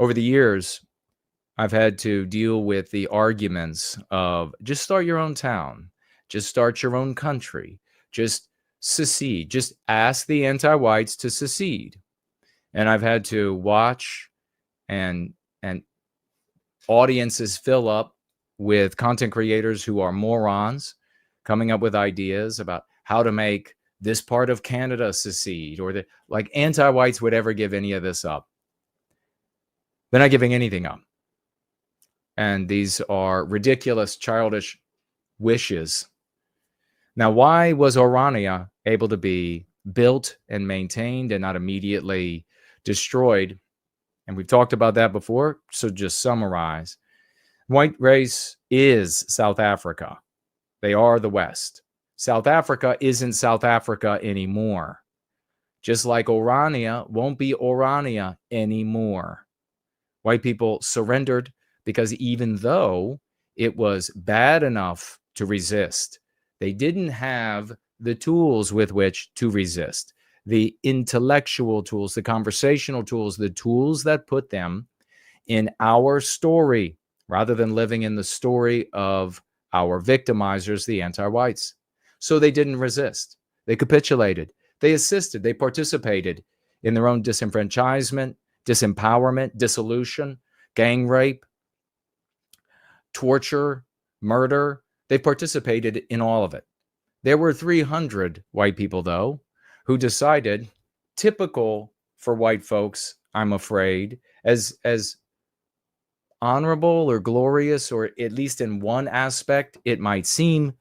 over the years, I've had to deal with the arguments of just start your own town, just start your own country, just secede, just ask the anti-whites to secede. And I've had to watch and audiences fill up with content creators who are morons coming up with ideas about how to make this part of Canada secede, or that like anti-whites would ever give any of this up. They're not giving anything up. And these are ridiculous, childish wishes. Now, why was Orania able to be built and maintained and not immediately destroyed? And we've talked about that before, so just summarize. White race is South Africa. They are the West. South Africa isn't South Africa anymore. Just like Orania won't be Orania anymore. White people surrendered because even though it was bad enough to resist, they didn't have the tools with which to resist. The intellectual tools, the conversational tools, the tools that put them in our story rather than living in the story of our victimizers, the anti-whites. So they didn't resist. They capitulated. They assisted. They participated in their own disenfranchisement, disempowerment, dissolution, gang rape, torture, murder. They participated in all of it. There were 300 white people, though, who decided, typical for white folks, I'm afraid, as honorable or glorious, or at least in one aspect it might seem,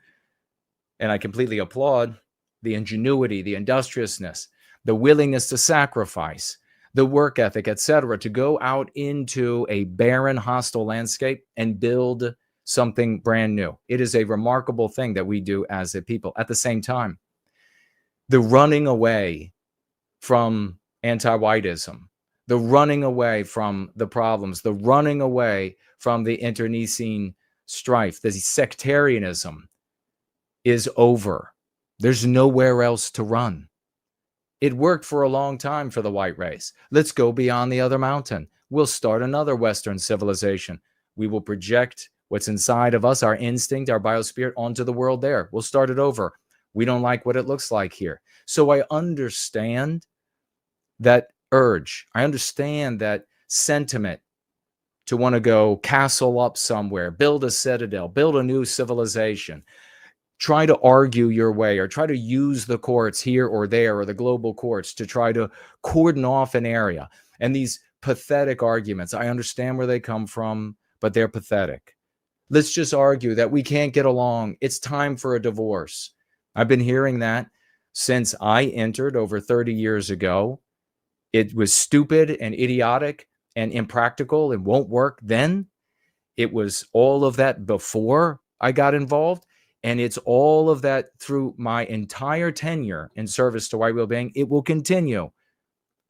and I completely applaud the ingenuity, the industriousness, the willingness to sacrifice, the work ethic, etc., to go out into a barren, hostile landscape and build something brand new. It is a remarkable thing that we do as a people. At the same time, the running away from anti-whiteism, the running away from the problems, the running away from the internecine strife, the sectarianism is over. There's nowhere else to run. It worked for a long time for the white race. Let's go beyond the other mountain. We'll start another Western civilization. We will project what's inside of us, our instinct, our biospirit, onto the world there. We'll start it over. We don't like what it looks like here. So I understand that urge. I understand that sentiment to want to go castle up somewhere, build a citadel, build a new civilization, try to argue your way, or try to use the courts here or there, or the global courts, to try to cordon off an area. And these pathetic arguments, I understand where they come from, but they're pathetic. Let's just argue that we can't get along. It's time for a divorce. I've been hearing that since I entered over 30 years ago. It was stupid and idiotic and impractical and won't work then. It was all of that before I got involved. And it's all of that through my entire tenure in service to white well-being. It will continue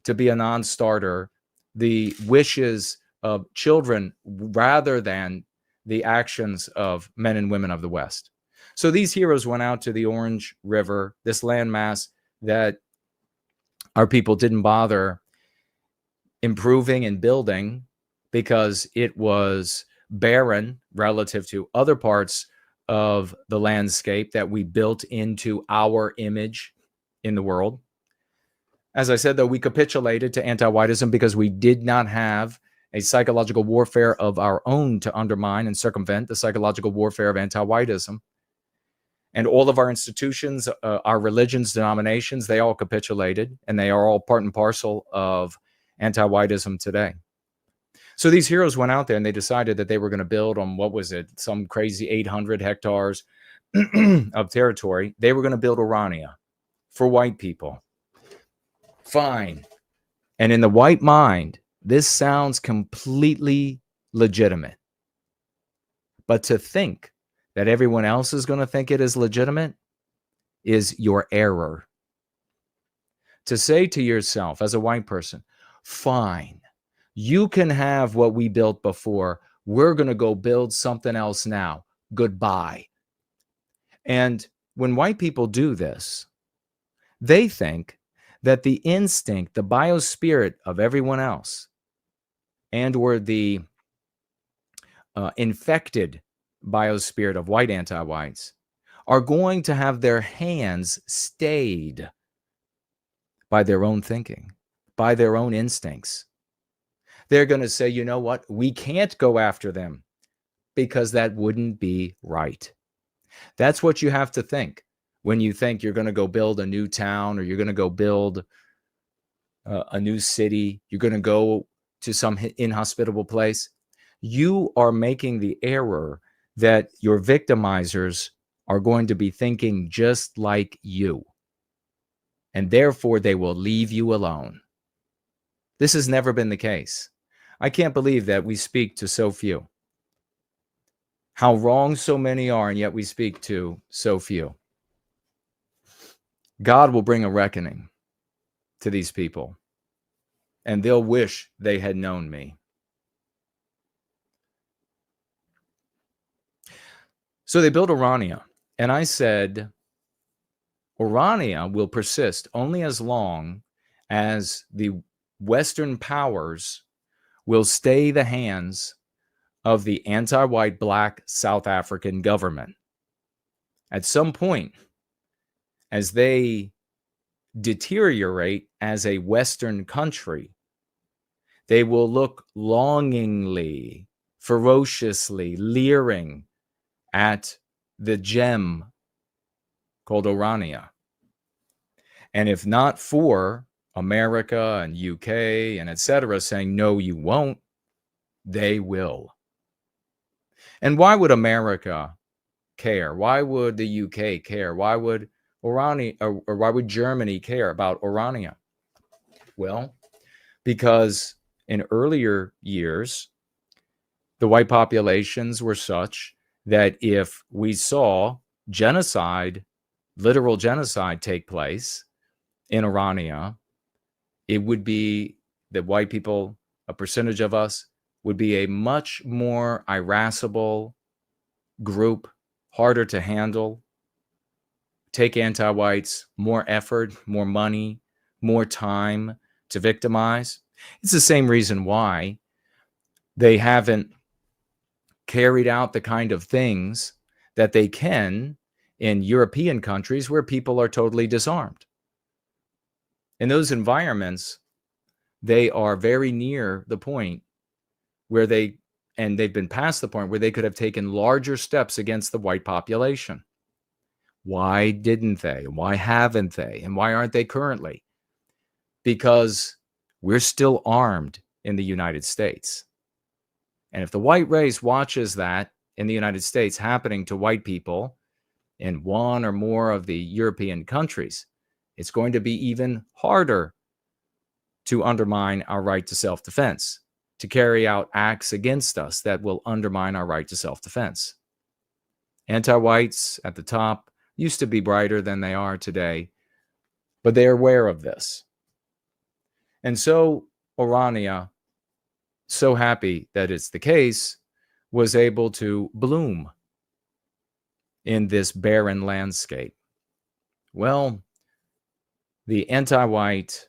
to be a non-starter. The wishes of children rather than the actions of men and women of the West. So these heroes went out to the Orange River, this landmass that our people didn't bother improving and building because it was barren relative to other parts of the landscape that we built into our image in the world. As I said, though, we capitulated to anti-whiteism because we did not have a psychological warfare of our own to undermine and circumvent the psychological warfare of anti-whiteism. And all of our institutions, our religions, denominations, they all capitulated, and they are all part and parcel of anti-whiteism today. So these heroes went out there and they decided that they were going to build on, what was it, some crazy 800 hectares of territory. They were going to build Orania for white people. Fine. And in the white mind, this sounds completely legitimate. But to think that everyone else is going to think it is legitimate is your error. To say to yourself as a white person, fine, you can have what we built before. We're going to go build something else now. Goodbye. And when white people do this, they think that the instinct, the biospirit of everyone else and or the infected biospirit of white anti-whites are going to have their hands stayed by their own thinking, by their own instincts. They're going to say, you know what? We can't go after them because that wouldn't be right. That's what you have to think when you think you're going to go build a new town, or you're going to go build a new city, you're going to go to some inhospitable place. You are making the error that your victimizers are going to be thinking just like you, and therefore they will leave you alone. This has never been the case. I can't believe that we speak to so few. How wrong so many are, and yet we speak to so few. God will bring a reckoning to these people, and they'll wish they had known me. So they built Orania, and I said, Orania will persist only as long as the Western powers will stay the hands of the anti-white Black South African government. At some point, as they deteriorate as a Western country, they will look longingly, ferociously, leering at the gem called Orania. And if not for America and UK and etc. saying, no, you won't, they will. And why would America care? Why would the UK care? Why would Orania, or why would Germany care about Orania? Well, because in earlier years, the white populations were such that if we saw genocide, literal genocide take place in Orania, it would be that white people, a percentage of us, would be a much more irascible group, harder to handle, take anti-whites more effort, more money, more time to victimize. It's the same reason why they haven't carried out the kind of things that they can in European countries where people are totally disarmed. In those environments, they are very near the point where they've been past the point where they could have taken larger steps against the white population. Why didn't they? Why haven't they? And why aren't they currently? Because we're still armed in the United States. And if the white race watches that in the United States happening to white people in one or more of the European countries, it's going to be even harder to undermine our right to self-defense, to carry out acts against us that will undermine our right to self-defense. Anti-whites at the top used to be brighter than they are today, but they're aware of this. And so Orania, so happy that it's the case, was able to bloom in this barren landscape. Well, the anti-white,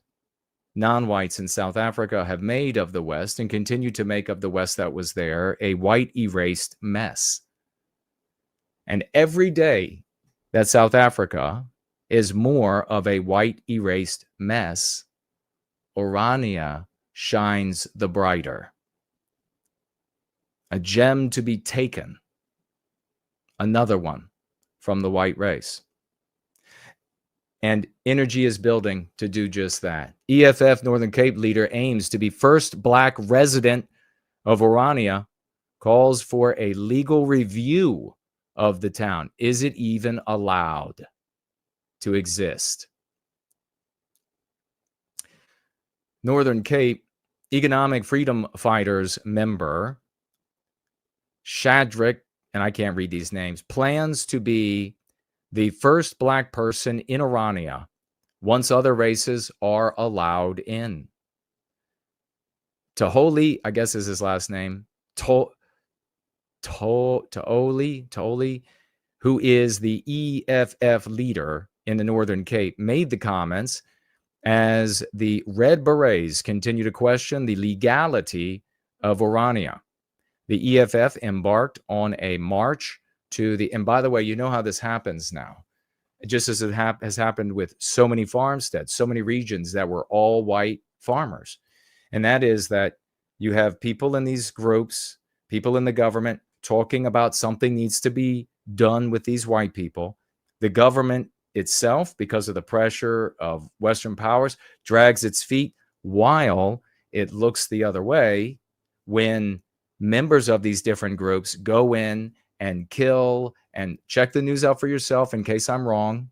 non-whites in South Africa have made of the West, and continue to make of the West that was there, a white erased mess. And every day that South Africa is more of a white erased mess, Orania shines the brighter. A gem to be taken. Another one from the white race. And energy is building to do just that. EFF Northern Cape leader aims to be first Black resident of Orania, calls for a legal review of the town. Is it even allowed to exist? Northern Cape Economic Freedom Fighters member Shadrach, and I can't read these names, plans to be the first Black person in Orania once other races are allowed in. Taholi, I guess is his last name, Taholi, who is the EFF leader in the Northern Cape, made the comments as the Red Berets continue to question the legality of Orania. The EFF embarked on a march to the, and by the way, you know how this happens now. Just as it has happened with so many farmsteads, so many regions that were all white farmers. And that is that you have people in these groups, people in the government talking about something needs to be done with these white people. The government itself, because of the pressure of Western powers, drags its feet while it looks the other way when members of these different groups go in and kill, and check the news out for yourself in case I'm wrong,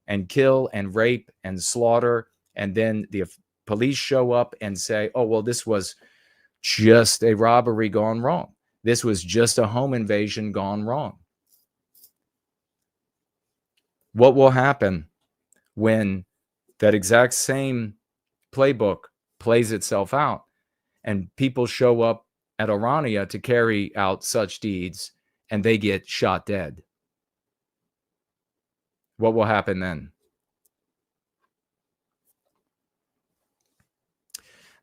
and kill and rape and slaughter. And then the police show up and say, oh, well, this was just a robbery gone wrong. This was just a home invasion gone wrong. What will happen when that exact same playbook plays itself out and people show up at Orania to carry out such deeds and they get shot dead? What will happen then?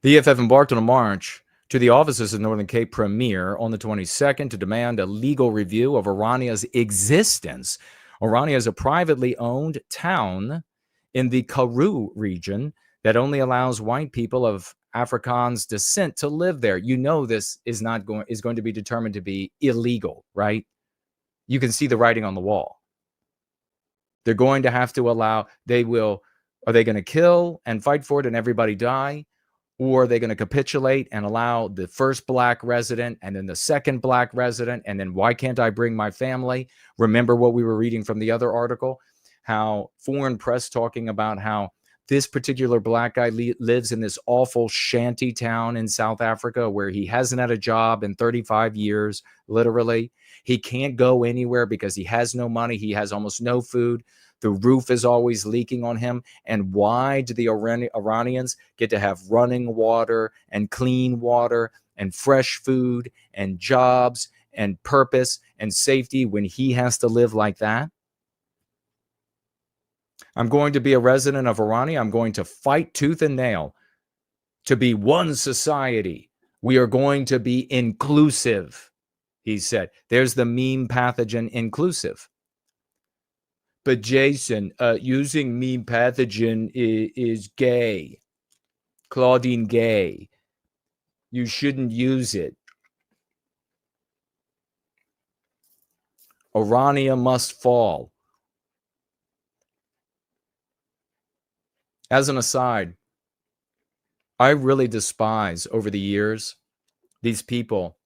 The EFF embarked on a march to the offices of Northern Cape Premier on the 22nd to demand a legal review of Orania's existence. Orania is a privately owned town in the Karoo region that only allows white people of Afrikaans descent to live there. You know this is going to be determined to be illegal, right? You can see the writing on the wall. They're going to have to allow, are they going to kill and fight for it and everybody die? Or are they going to capitulate and allow the first black resident and then the second black resident? And then why can't I bring my family? Remember what we were reading from the other article, how foreign press talking about how this particular black guy lives in this awful shanty town in South Africa where he hasn't had a job in 35 years, literally. He can't go anywhere because he has no money. He has almost no food. The roof is always leaking on him. And why do the Iranians get to have running water and clean water and fresh food and jobs and purpose and safety when he has to live like that? I'm going to be a resident of Orania. I'm going to fight tooth and nail to be one society. We are going to be inclusive, he said. There's the meme pathogen inclusive. But Jason, using meme pathogen is gay. Claudine gay. You shouldn't use it. Orania must fall. As an aside, I really despise over the years these people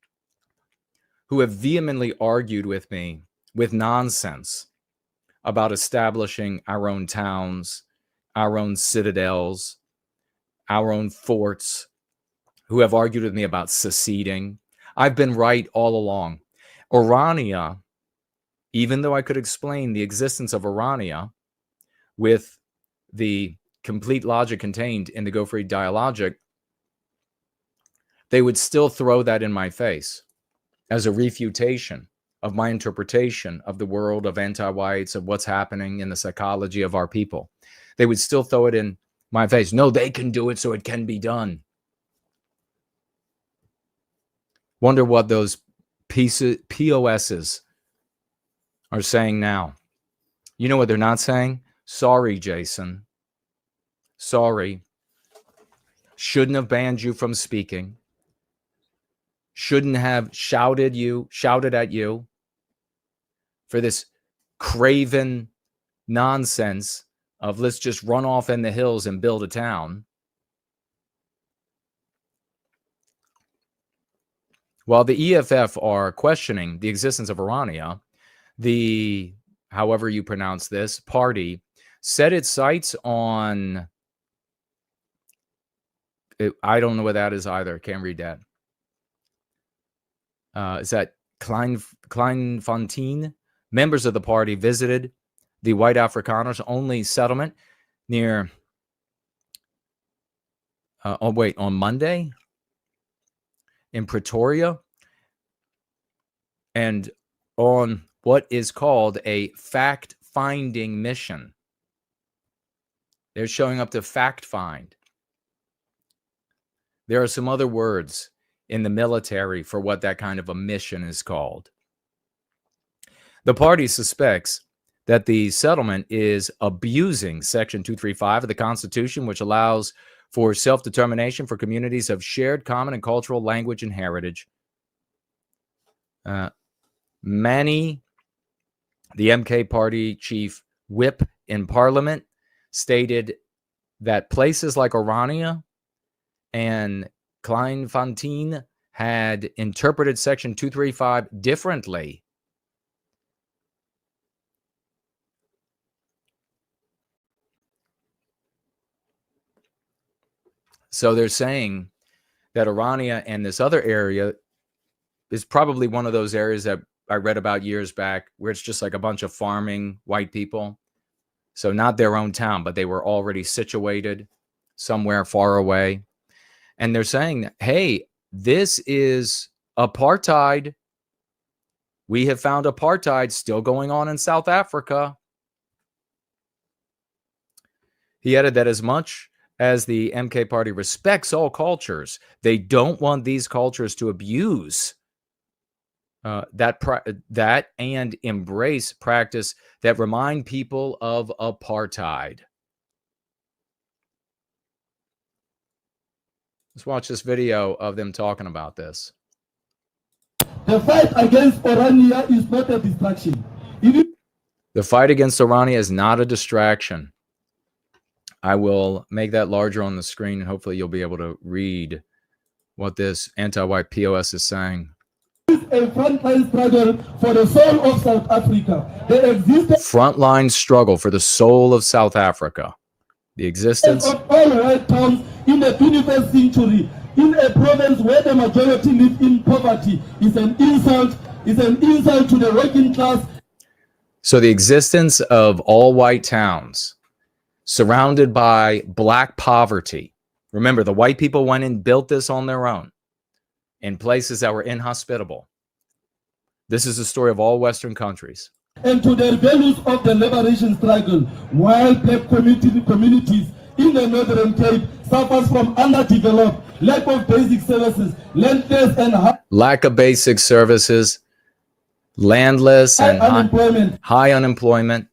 who have vehemently argued with me with nonsense about establishing our own towns, our own citadels, our own forts, who have argued with me about seceding. I've been right all along. Orania, even though I could explain the existence of Orania with the complete logic contained in the Go Free dialogic, they would still throw that in my face as a refutation of my interpretation of the world, of anti-whites, of what's happening in the psychology of our people. They would still throw it in my face. No, they can do it, so it can be done. Wonder what those POSs are saying now. You know what they're not saying? Sorry, Jason. Sorry. Shouldn't have banned you from speaking. Shouldn't have shouted at you for this craven nonsense of let's just run off in the hills and build a town. While the EFF are questioning the existence of Orania, the, however you pronounce this, party set its sights on, I don't know what that is either. Can't read that. Is that Kleinfontein? Members of the party visited the white Afrikaners only settlement near, on Monday in Pretoria, and on what is called a fact-finding mission. They're showing up to fact-find. There are some other words in the military for what that kind of a mission is called. The party suspects that the settlement is abusing Section 235 of the Constitution, which allows for self-determination for communities of shared common and cultural language and heritage. Manny, the MK party chief whip in Parliament, stated that places like Orania and Kleinfontein had interpreted Section 235 differently. So they're saying that Orania and this other area is probably one of those areas that I read about years back where it's just like a bunch of farming white people. So not their own town, but they were already situated somewhere far away. And they're saying, hey, this is apartheid. We have found apartheid still going on in South Africa. He added that as much as the MK party respects all cultures, they don't want these cultures to abuse that and embrace practice that remind people of apartheid. Let's watch this video of them talking about this. The fight against Orania is not a distraction. The fight against Orania is not a distraction. I will make that larger on the screen, and hopefully you'll be able to read what this anti-white POS is saying. A frontline struggle for the soul of South Africa. The existence frontline struggle for the soul of South Africa. The existence of all white towns in the 21st century in a province where the majority live in poverty is an insult to the working class. So the existence of all white towns surrounded by black poverty. Remember, the white people went and built this on their own in places that were inhospitable. This is the story of all Western countries. And to the values of the liberation struggle, while black communities in the Northern Cape suffers from underdeveloped, lack of basic services, landless and lack of basic services, landless and high unemployment.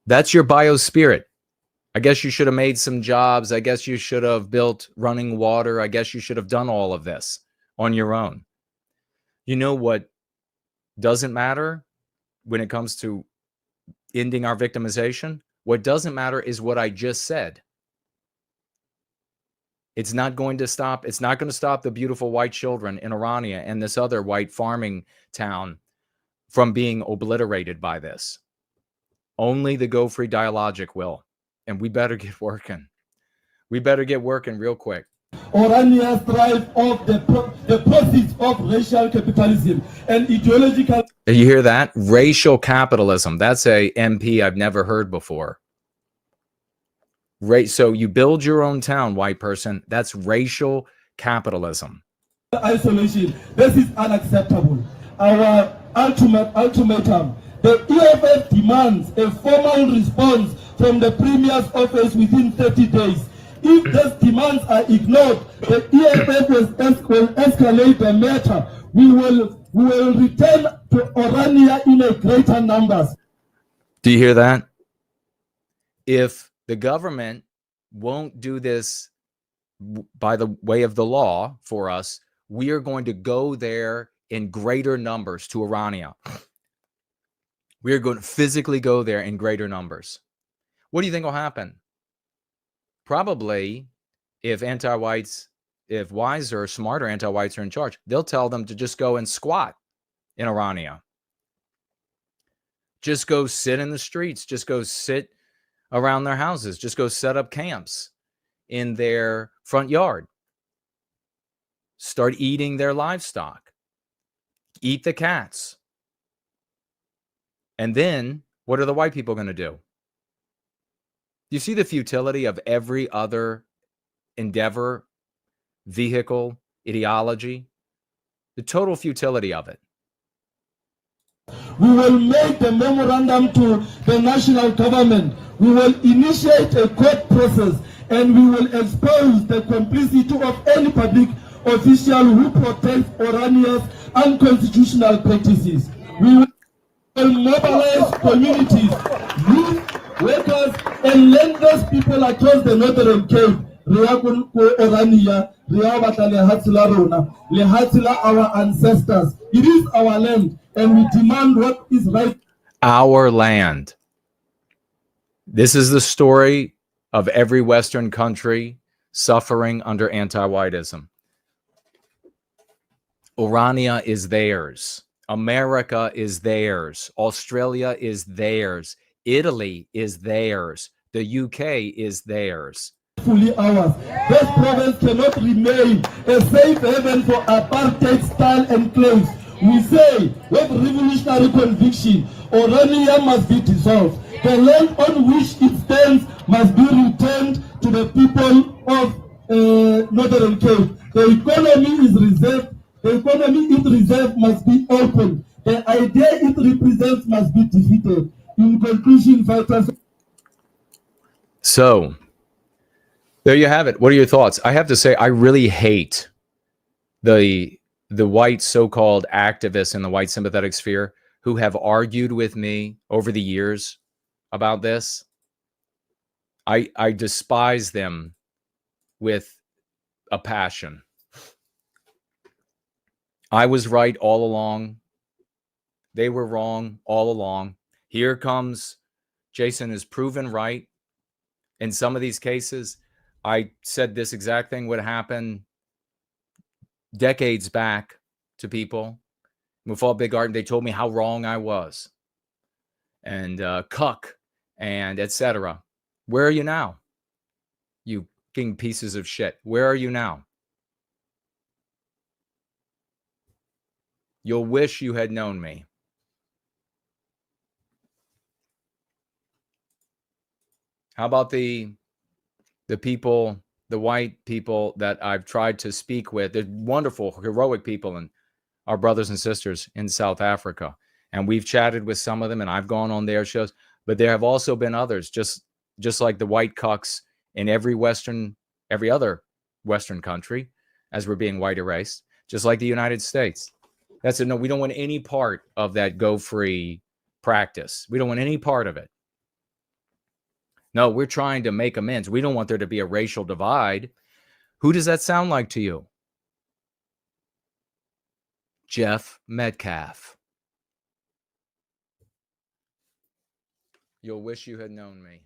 That's your biospirit. I guess you should have made some jobs. I guess you should have built running water. I guess you should have done all of this on your own. You know what doesn't matter when it comes to ending our victimization? What doesn't matter is what I just said. It's not going to stop. It's not going to stop the beautiful white children in Orania and this other white farming town from being obliterated by this. Only the Go Free dialogic will. And we better get working. We better get working real quick. Orania thrive off the proceeds of racial capitalism and ideological. You hear that? Racial capitalism. That's a MP I've never heard before. So you build your own town, white person. That's racial capitalism. Isolation. This is unacceptable. Our ultimatum. The EFF demands a formal response from the Premier's office within 30 days. If these demands are ignored, the EFF will escalate the matter. We will return to Orania in a greater numbers. Do you hear that? If the government won't do this by the way of the law for us, we are going to go there in greater numbers to Orania. We are going to physically go there in greater numbers. What do you think will happen? Probably, if anti-whites, if wiser, smarter anti-whites are in charge, they'll tell them to just go and squat in Orania. Just go sit in the streets. Just go sit around their houses. Just go set up camps in their front yard. Start eating their livestock. Eat the cats. And then, what are the white people going to do? You see the futility of every other endeavor, vehicle, ideology? The total futility of it. We will make the memorandum to the national government. We will initiate a court process and we will expose the complicity of any public official who protects Orania's unconstitutional practices. We will mobilize communities, youth, workers, and landless people across the Northern Cape. Orania, our ancestors. It is our land, and we demand what is right. Our land. This is the story of every Western country suffering under anti-whiteism. Orania is theirs. America is theirs. Australia is theirs. Italy is theirs. The UK is theirs. Fully ours. This province cannot remain a safe haven for apartheid-style enclaves. We say, with revolutionary conviction, Orania must be dissolved. The land on which it stands must be returned to the people of Northern Cape. The economy is reserved. The economy it reserved must be opened. The idea it represents must be defeated. In conclusion, fighters. So, there you have it. What are your thoughts? I have to say, I really hate the white so-called activists in the white sympathetic sphere who have argued with me over the years about this. I despise them with a passion. I was right all along. They were wrong all along. Here comes Jason is proven right. In some of these cases, I said this exact thing would happen decades back to people. Mufal Big Art, they told me how wrong I was. And Cuck and etc. Where are you now? You king pieces of shit. Where are you now? You'll wish you had known me. How about the people, the white people that I've tried to speak with? They're wonderful, heroic people and our brothers and sisters in South Africa. And we've chatted with some of them and I've gone on their shows, but there have also been others, just like the white cucks in every other Western country, as we're being white erased, just like the United States. That's it. No, we don't want any part of that go free practice. We don't want any part of it. No, we're trying to make amends. We don't want there to be a racial divide. Who does that sound like to you? Jeff Metcalf. You'll wish you had known me.